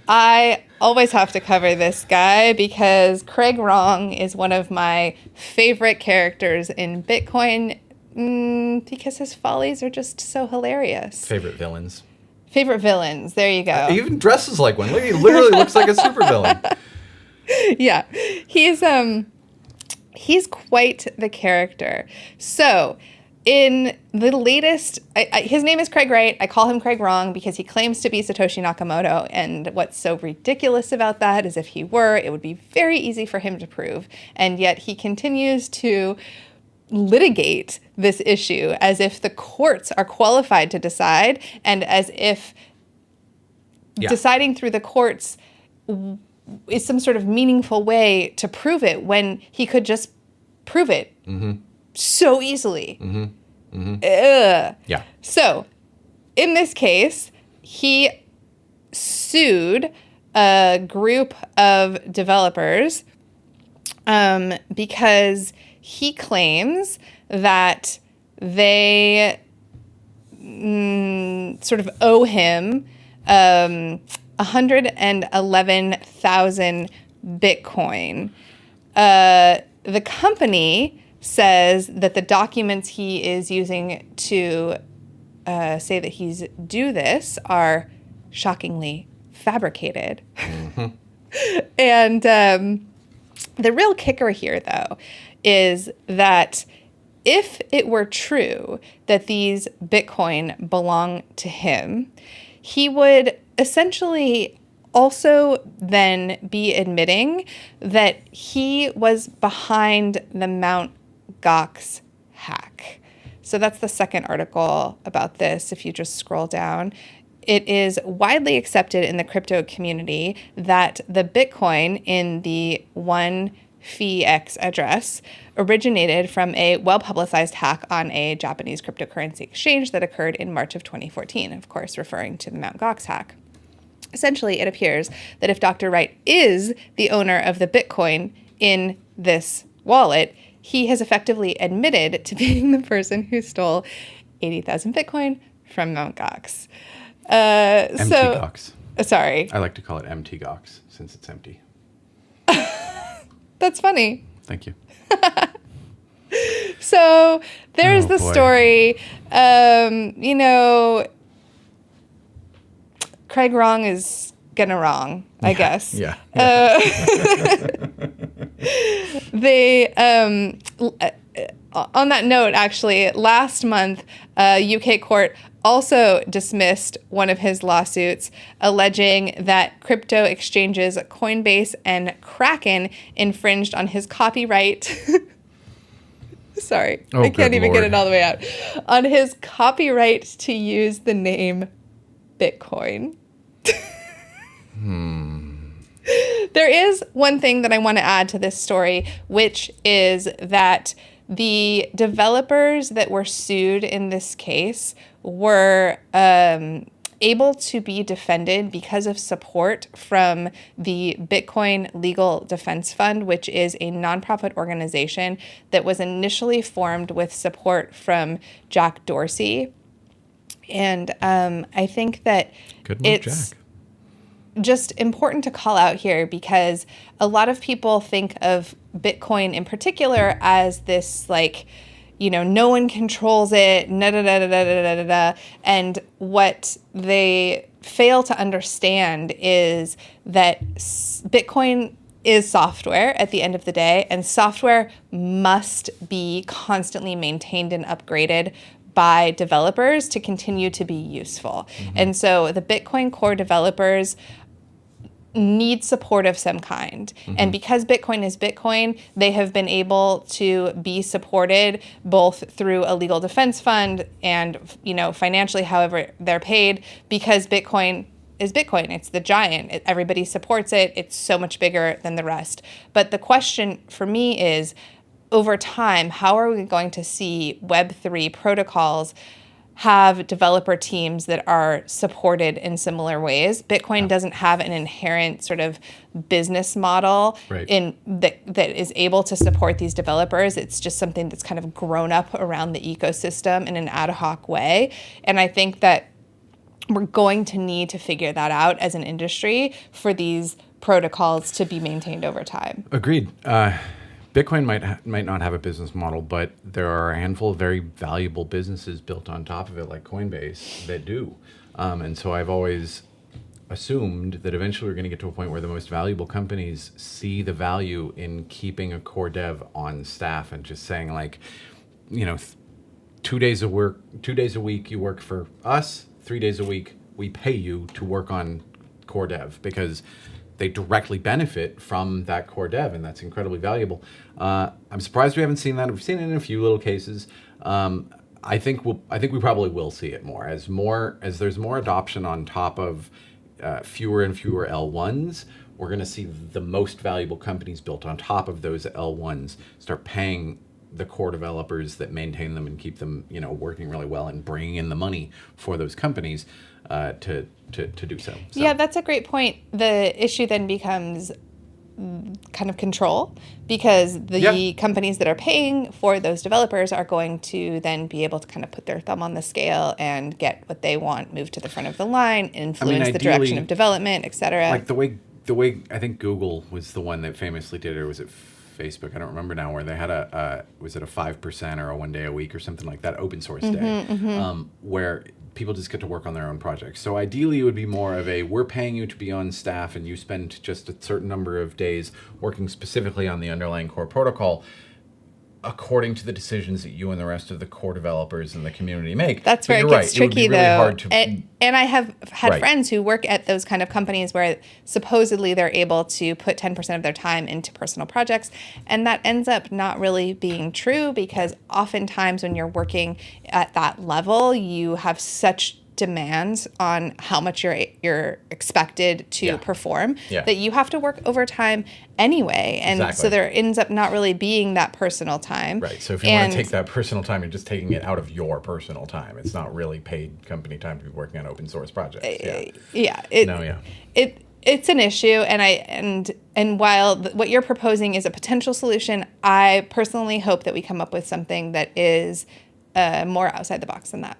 I always have to cover this guy because Craig Wrong is one of my favorite characters in Bitcoin because his follies are just so hilarious. Favorite villains. Favorite villains. There you go. He even dresses like one. Look, he literally looks like a supervillain. Yeah. He's quite the character. So, in the latest, his name is Craig Wright. I call him Craig Wrong because he claims to be Satoshi Nakamoto. And what's so ridiculous about that is if he were, it would be very easy for him to prove. And yet he continues to litigate this issue as if the courts are qualified to decide and as if deciding through the courts is some sort of meaningful way to prove it when he could just prove it so easily. Yeah. So, in this case, he sued a group of developers because he claims that they sort of owe him 111,000 Bitcoin. The company says that the documents he is using to say that he's due this are shockingly fabricated. And the real kicker here, though, is that if it were true that these Bitcoin belong to him, he would essentially also then be admitting that he was behind the Mt. Gox hack. So that's the second article about this, if you just scroll down. It is widely accepted in the crypto community that the Bitcoin in the 1FX address originated from a well-publicized hack on a Japanese cryptocurrency exchange that occurred in March of 2014, of course, referring to the Mt. Gox hack. Essentially, it appears that if Dr. Wright is the owner of the Bitcoin in this wallet, he has effectively admitted to being the person who stole 80,000 Bitcoin from Mt. Gox. MT Gox. Sorry. I like to call it MT Gox since it's empty. That's funny. Thank you. So there's the story. Craig Wrong is gonna wrong, I guess. Yeah. They, on that note, actually, last month, a UK court also dismissed one of his lawsuits, alleging that crypto exchanges Coinbase and Kraken infringed on his copyright. Sorry, I can't even get it all the way out. On his copyright to use the name Bitcoin. There is one thing that I want to add to this story, which is that the developers that were sued in this case were able to be defended because of support from the Bitcoin Legal Defense Fund, which is a nonprofit organization that was initially formed with support from Jack Dorsey. And I think that it's just important to call out here because a lot of people think of Bitcoin in particular as this, like, no one controls it, and what they fail to understand is that Bitcoin is software at the end of the day, and software must be constantly maintained and upgraded by developers to continue to be useful. And so the Bitcoin core developers need support of some kind. And because Bitcoin is Bitcoin, they have been able to be supported both through a legal defense fund and, financially, however they're paid, because Bitcoin is Bitcoin. It's the giant. Everybody supports it. It's so much bigger than the rest. But the question for me is, over time, how are we going to see Web3 protocols have developer teams that are supported in similar ways? Bitcoin doesn't have an inherent sort of business model that is able to support these developers. It's just something that's kind of grown up around the ecosystem in an ad hoc way. And I think that we're going to need to figure that out as an industry for these protocols to be maintained over time. Agreed. Bitcoin might not have a business model, but there are a handful of very valuable businesses built on top of it, like Coinbase, that do. And so I've always assumed that eventually we're going to get to a point where the most valuable companies see the value in keeping a core dev on staff and just saying, like, 2 days a week you work for us, 3 days a week we pay you to work on core dev, because they directly benefit from that core dev, and that's incredibly valuable. I'm surprised we haven't seen that. We've seen it in a few little cases. I think we probably will see it more as there's more adoption on top of fewer and fewer L1s. We're going to see the most valuable companies built on top of those L1s start paying the core developers that maintain them and keep them, working really well, and bringing in the money for those companies to do so. Yeah, that's a great point. The issue then becomes kind of control, because the companies that are paying for those developers are going to then be able to kind of put their thumb on the scale and get what they want moved to the front of the line, influence the direction of development, et cetera. Like the way I think Google was the one that famously did it, or was it Facebook? I don't remember now, where they had was it a 5% or a 1 day a week or something like that, open source day, where people just get to work on their own projects. So ideally it would be more of we're paying you to be on staff and you spend just a certain number of days working specifically on the underlying core protocol according to the decisions that you and the rest of the core developers in the community make. That's where it gets tricky, though. And I have had friends who work at those kind of companies where supposedly they're able to put 10% of their time into personal projects, and that ends up not really being true, because oftentimes when you're working at that level, you have such demands on how much you're expected to perform that you have to work overtime anyway, and so there ends up not really being that personal time. Right. So if you want to take that personal time, you're just taking it out of your personal time. It's not really paid company time to be working on open source projects. It's an issue, and while what you're proposing is a potential solution, I personally hope that we come up with something that is more outside the box than that.